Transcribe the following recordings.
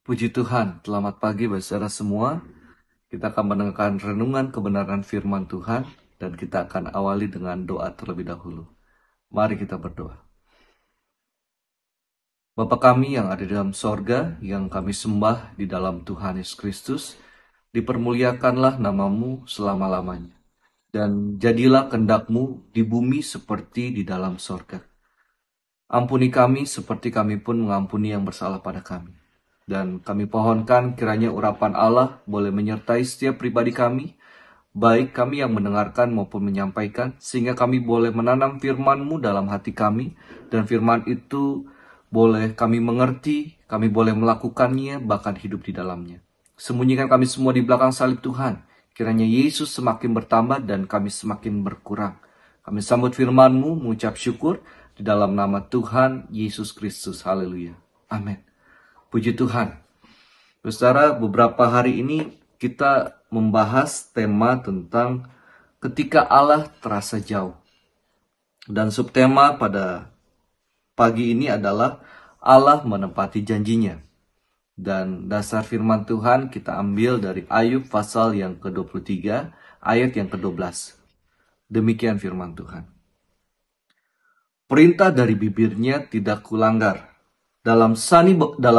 Puji Tuhan, selamat pagi saudara semua. Kita akan mendengarkan renungan kebenaran firman Tuhan dan kita akan awali dengan doa terlebih dahulu. Mari kita berdoa. Bapa kami yang ada di dalam sorga, yang kami sembah di dalam Tuhan Yesus Kristus, dipermuliakanlah namamu selama-lamanya. Dan jadilah kehendak-Mu di bumi seperti di dalam sorga. Ampuni kami seperti kami pun mengampuni yang bersalah pada kami. Dan kami pohonkan kiranya urapan Allah boleh menyertai setiap pribadi kami, baik kami yang mendengarkan maupun menyampaikan, sehingga kami boleh menanam firman-Mu dalam hati kami, dan firman itu boleh kami mengerti, kami boleh melakukannya, bahkan hidup di dalamnya. Sembunyikan kami semua di belakang salib Tuhan, kiranya Yesus semakin bertambah dan kami semakin berkurang. Kami sambut firman-Mu, mengucap syukur, di dalam nama Tuhan Yesus Kristus. Haleluya. Amin. Puji Tuhan. Saudara, beberapa hari ini kita membahas tema tentang ketika Allah terasa jauh. Dan subtema pada pagi ini adalah Allah menepati janjinya. Dan dasar firman Tuhan kita ambil dari Ayub pasal yang ke-23, ayat yang ke-12. Demikian firman Tuhan. Perintah dari bibirnya tidak kulanggar. Dalam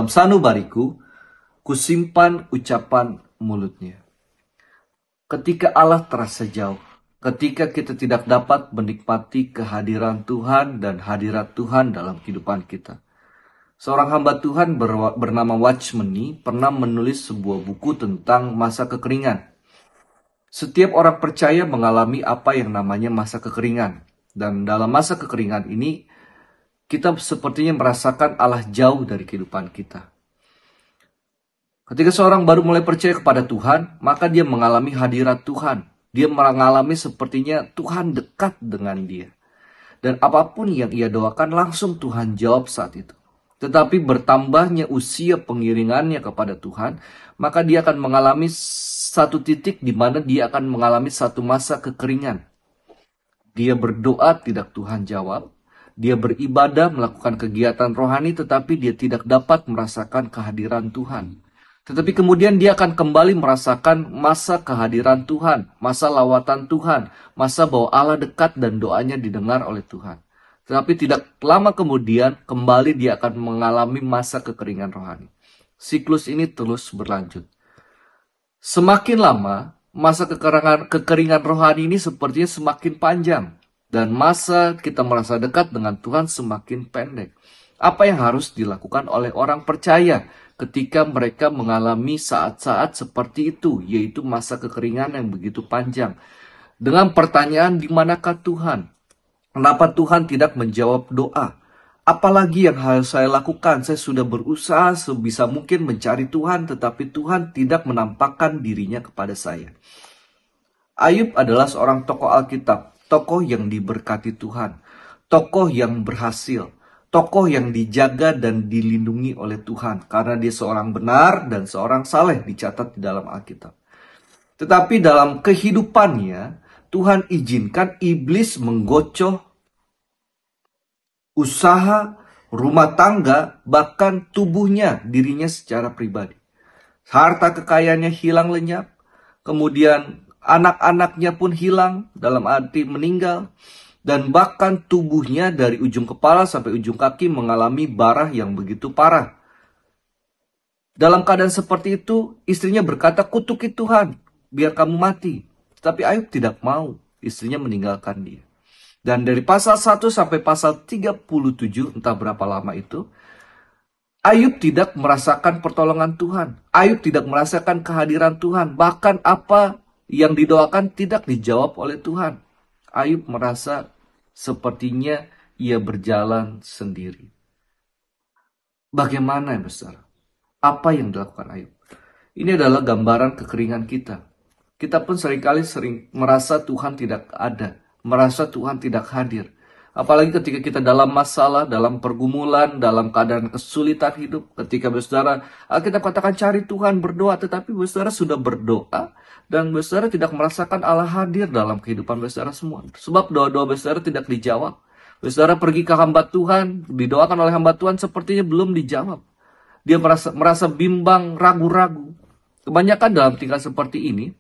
sanubariku, kusimpan ucapan mulutnya. Ketika Allah terasa jauh, ketika kita tidak dapat menikmati kehadiran Tuhan dan hadirat Tuhan dalam kehidupan kita. Seorang hamba Tuhan bernama Watchmeni pernah menulis sebuah buku tentang masa kekeringan. Setiap orang percaya mengalami apa yang namanya masa kekeringan. Dan dalam masa kekeringan ini, kita sepertinya merasakan Allah jauh dari kehidupan kita. Ketika seorang baru mulai percaya kepada Tuhan, maka dia mengalami hadirat Tuhan. Dia mengalami sepertinya Tuhan dekat dengan dia. Dan apapun yang ia doakan langsung Tuhan jawab saat itu. Tetapi bertambahnya usia pengiringannya kepada Tuhan, maka dia akan mengalami satu titik di mana dia akan mengalami satu masa kekeringan. Dia berdoa tidak Tuhan jawab. Dia beribadah, melakukan kegiatan rohani, tetapi dia tidak dapat merasakan kehadiran Tuhan. Tetapi kemudian dia akan kembali merasakan masa kehadiran Tuhan, masa lawatan Tuhan, masa bahwa Allah dekat dan doanya didengar oleh Tuhan. Tetapi tidak lama kemudian, kembali dia akan mengalami masa kekeringan rohani. Siklus ini terus berlanjut. Semakin lama, masa kekeringan rohani ini sepertinya semakin panjang. Dan masa kita merasa dekat dengan Tuhan semakin pendek. Apa yang harus dilakukan oleh orang percaya ketika mereka mengalami saat-saat seperti itu, yaitu masa kekeringan yang begitu panjang. Dengan pertanyaan, di manakah Tuhan? Kenapa Tuhan tidak menjawab doa? Apalagi yang harus saya lakukan? Saya sudah berusaha sebisa mungkin mencari Tuhan, tetapi Tuhan tidak menampakkan dirinya kepada saya. Ayub adalah seorang tokoh Alkitab. Tokoh yang diberkati Tuhan, tokoh yang berhasil, tokoh yang dijaga dan dilindungi oleh Tuhan. Karena dia seorang benar dan seorang saleh dicatat di dalam Alkitab. Tetapi dalam kehidupannya, Tuhan izinkan iblis menggocoh usaha, rumah tangga, bahkan tubuhnya, dirinya secara pribadi. Harta kekayaannya hilang lenyap, kemudian anak-anaknya pun hilang, dalam arti meninggal. Dan bahkan tubuhnya dari ujung kepala sampai ujung kaki mengalami barah yang begitu parah. Dalam keadaan seperti itu, istrinya berkata, kutuki Tuhan, biar kamu mati. Tapi Ayub tidak mau, istrinya meninggalkan dia. Dan dari pasal 1 sampai pasal 37, entah berapa lama itu, Ayub tidak merasakan pertolongan Tuhan. Ayub tidak merasakan kehadiran Tuhan. Bahkan apa yang didoakan tidak dijawab oleh Tuhan. Ayub merasa sepertinya ia berjalan sendiri. Bagaimana yang besar? Apa yang dilakukan Ayub? Ini adalah gambaran kekeringan kita. Kita pun seringkali merasa Tuhan tidak ada. Merasa Tuhan tidak hadir. Apalagi ketika kita dalam masalah, dalam pergumulan, dalam keadaan kesulitan hidup. Ketika saudara, kita katakan cari Tuhan, berdoa. Tetapi saudara sudah berdoa. Dan saudara tidak merasakan Allah hadir dalam kehidupan saudara semua. Sebab doa-doa saudara tidak dijawab. Saudara pergi ke hamba Tuhan, didoakan oleh hamba Tuhan sepertinya belum dijawab. Dia merasa bimbang, ragu-ragu. Kebanyakan dalam tingkah seperti ini,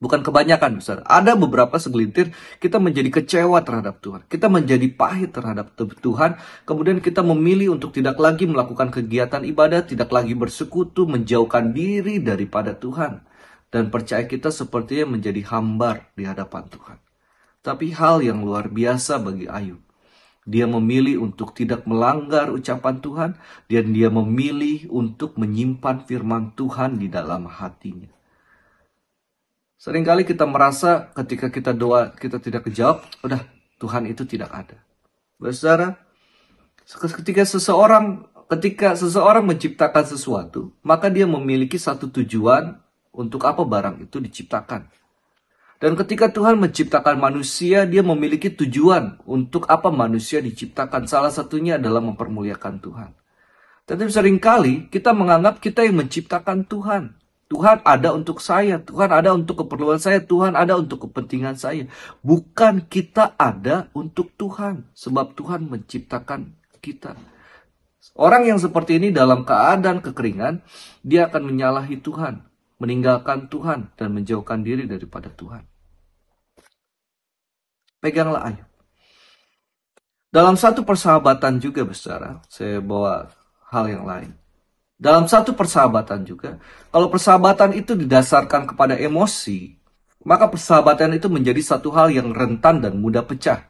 bukan kebanyakan besar. Ada beberapa segelintir kita menjadi kecewa terhadap Tuhan. Kita menjadi pahit terhadap Tuhan. Kemudian kita memilih untuk tidak lagi melakukan kegiatan ibadah, tidak lagi bersekutu, menjauhkan diri daripada Tuhan. Dan percaya kita sepertinya menjadi hambar di hadapan Tuhan. Tapi hal yang luar biasa bagi Ayub. Dia memilih untuk tidak melanggar ucapan Tuhan. Dan dia memilih untuk menyimpan firman Tuhan di dalam hatinya. Seringkali kita merasa ketika kita doa kita tidak kejawab, udah Tuhan itu tidak ada. Saudara, ketika seseorang menciptakan sesuatu, maka dia memiliki satu tujuan untuk apa barang itu diciptakan. Dan ketika Tuhan menciptakan manusia, dia memiliki tujuan untuk apa manusia diciptakan. Salah satunya adalah mempermuliakan Tuhan. Tetapi seringkali kita menganggap kita yang menciptakan Tuhan. Tuhan ada untuk saya, Tuhan ada untuk keperluan saya, Tuhan ada untuk kepentingan saya. Bukan kita ada untuk Tuhan, sebab Tuhan menciptakan kita. Orang yang seperti ini dalam keadaan kekeringan, dia akan menyalahi Tuhan, meninggalkan Tuhan, dan menjauhkan diri daripada Tuhan. Peganglah Ayub. Dalam satu persahabatan juga, saudara, saya bawa hal yang lain. Dalam satu persahabatan juga, kalau persahabatan itu didasarkan kepada emosi, maka persahabatan itu menjadi satu hal yang rentan dan mudah pecah,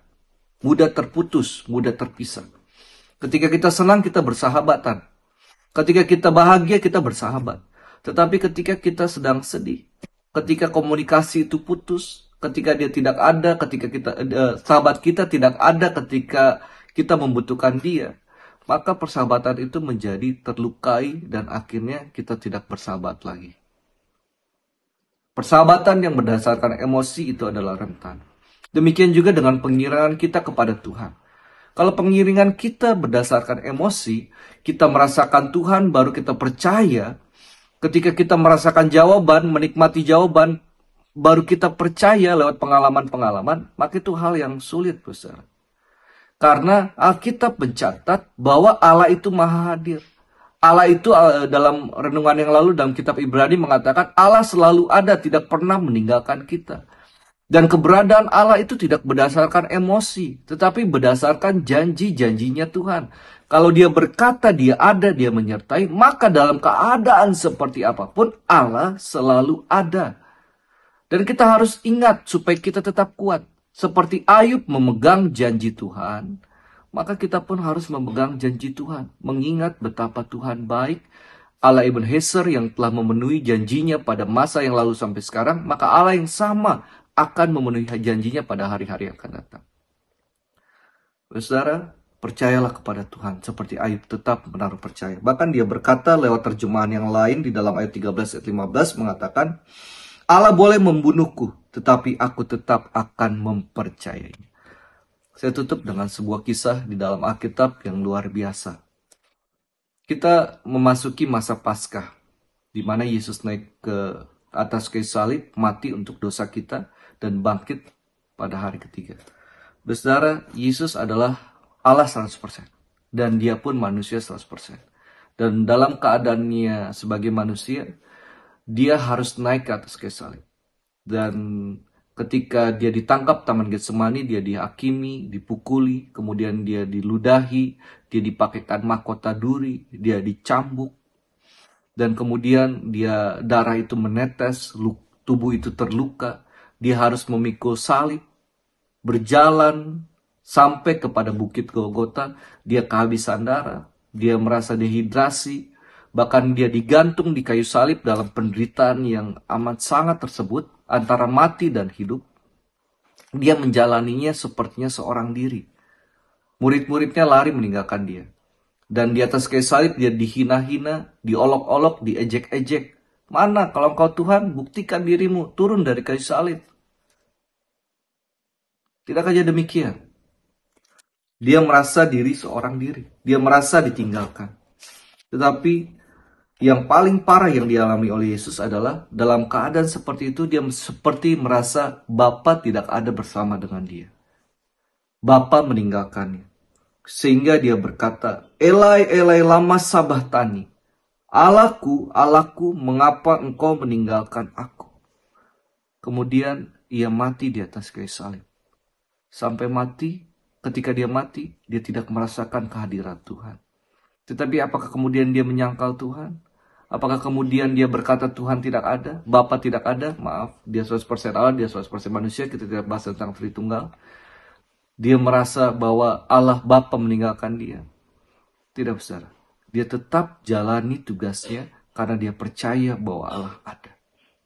mudah terputus, mudah terpisah. Ketika kita senang, kita bersahabatan. Ketika kita bahagia, kita bersahabat. Tetapi ketika kita sedang sedih, ketika komunikasi itu putus, ketika dia tidak ada, ketika sahabat kita tidak ada ketika kita membutuhkan dia, maka persahabatan itu menjadi terlukai dan akhirnya kita tidak bersahabat lagi. Persahabatan yang berdasarkan emosi itu adalah rentan. Demikian juga dengan pengiringan kita kepada Tuhan. Kalau pengiringan kita berdasarkan emosi, kita merasakan Tuhan baru kita percaya. Ketika kita merasakan jawaban, menikmati jawaban, baru kita percaya lewat pengalaman-pengalaman, maka itu hal yang sulit, besar. Karena Alkitab mencatat bahwa Allah itu maha hadir. Allah itu dalam renungan yang lalu dalam kitab Ibrani mengatakan Allah selalu ada, tidak pernah meninggalkan kita. Dan keberadaan Allah itu tidak berdasarkan emosi, tetapi berdasarkan janji-janjinya Tuhan. Kalau dia berkata dia ada, dia menyertai, maka dalam keadaan seperti apapun Allah selalu ada. Dan kita harus ingat supaya kita tetap kuat. Seperti Ayub memegang janji Tuhan, maka kita pun harus memegang janji Tuhan. Mengingat betapa Tuhan baik, Allah Ebenezer yang telah memenuhi janjinya pada masa yang lalu sampai sekarang, maka Allah yang sama akan memenuhi janjinya pada hari-hari yang akan datang. Saudara, percayalah kepada Tuhan seperti Ayub tetap menaruh percaya. Bahkan dia berkata lewat terjemahan yang lain di dalam ayat 13 ayat 15 mengatakan, Allah boleh membunuhku, tetapi aku tetap akan mempercayainya. Saya tutup dengan sebuah kisah di dalam Alkitab yang luar biasa. Kita memasuki masa Paskah, di mana Yesus naik ke atas kayu salib, mati untuk dosa kita, dan bangkit pada hari ketiga. Saudara, Yesus adalah Allah 100%, dan dia pun manusia 100%. Dan dalam keadaannya sebagai manusia, dia harus naik ke atas kayu salib. Dan ketika dia ditangkap Taman Getsemani, dia dihakimi, dipukuli, kemudian dia diludahi, dia dipakaikan mahkota duri, dia dicambuk. Dan kemudian darah itu menetes, tubuh itu terluka. Dia harus memikul salib, berjalan sampai kepada bukit Golgota. Dia kehabisan darah, dia merasa dehidrasi. Bahkan dia digantung di kayu salib dalam penderitaan yang amat sangat tersebut, antara mati dan hidup. Dia menjalaninya sepertinya seorang diri. Murid-muridnya lari meninggalkan dia. Dan di atas kayu salib dia dihina-hina, diolok-olok, diejek-ejek. Mana kalau engkau Tuhan, buktikan dirimu, turun dari kayu salib. Tidak aja demikian. Dia merasa diri seorang diri. Dia merasa ditinggalkan. Tetapi yang paling parah yang dialami oleh Yesus adalah dalam keadaan seperti itu dia seperti merasa Bapa tidak ada bersama dengan dia. Bapa meninggalkannya. Sehingga dia berkata, Elai, Elai, lama sabachthani. "Allahku, Allahku, mengapa engkau meninggalkan aku?" Kemudian ia mati di atas kayu salib. Sampai mati, ketika dia mati, dia tidak merasakan kehadiran Tuhan. Tetapi apakah kemudian dia menyangkal Tuhan? Apakah kemudian dia berkata Tuhan tidak ada, Bapa tidak ada? Maaf, dia 100% Allah, dia 100% manusia, kita tidak bahas tentang Tritunggal. Dia merasa bahwa Allah Bapa meninggalkan dia. Tidak, saudara. Dia tetap jalani tugasnya karena dia percaya bahwa Allah ada.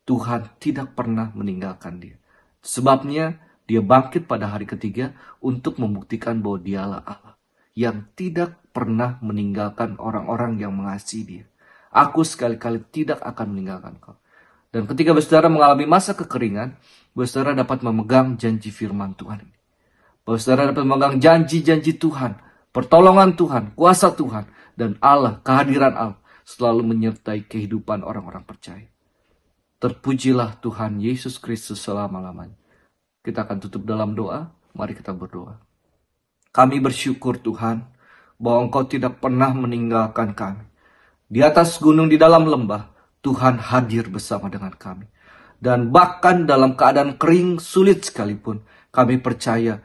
Tuhan tidak pernah meninggalkan dia. Sebabnya dia bangkit pada hari ketiga untuk membuktikan bahwa dialah Allah yang tidak pernah meninggalkan orang-orang yang mengasihi dia. Aku sekali-kali tidak akan meninggalkan kau. Dan ketika saudara mengalami masa kekeringan, saudara dapat memegang janji firman Tuhan ini. Saudara dapat memegang janji-janji Tuhan, pertolongan Tuhan, kuasa Tuhan, dan Allah, kehadiran Allah selalu menyertai kehidupan orang-orang percaya. Terpujilah Tuhan Yesus Kristus selama-lamanya. Kita akan tutup dalam doa. Mari kita berdoa. Kami bersyukur Tuhan bahwa Engkau tidak pernah meninggalkan kami. Di atas gunung, di dalam lembah, Tuhan hadir bersama dengan kami. Dan bahkan dalam keadaan kering sulit sekalipun, kami percaya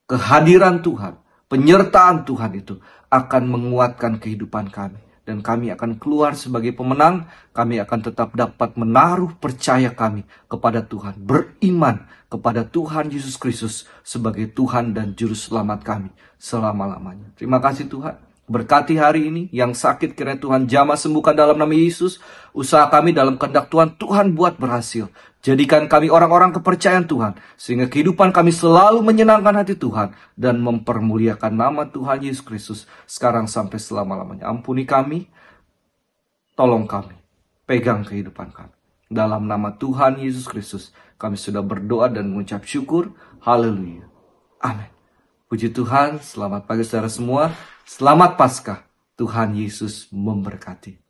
kehadiran Tuhan, penyertaan Tuhan itu akan menguatkan kehidupan kami. Dan kami akan keluar sebagai pemenang. Kami akan tetap dapat menaruh percaya kami kepada Tuhan. Beriman kepada Tuhan Yesus Kristus sebagai Tuhan dan Juru Selamat kami selama-lamanya. Terima kasih Tuhan. Berkati hari ini, yang sakit kiranya Tuhan jamah sembuhkan dalam nama Yesus. Usaha kami dalam kehendak Tuhan, Tuhan buat berhasil. Jadikan kami orang-orang kepercayaan Tuhan, sehingga kehidupan kami selalu menyenangkan hati Tuhan dan mempermuliakan nama Tuhan Yesus Kristus sekarang sampai selama-lamanya. Ampuni kami, tolong kami, pegang kehidupan kami. Dalam nama Tuhan Yesus Kristus, kami sudah berdoa dan mengucap syukur. Haleluya. Amin. Puji Tuhan, selamat pagi saudara semua. Selamat Paskah. Tuhan Yesus memberkati.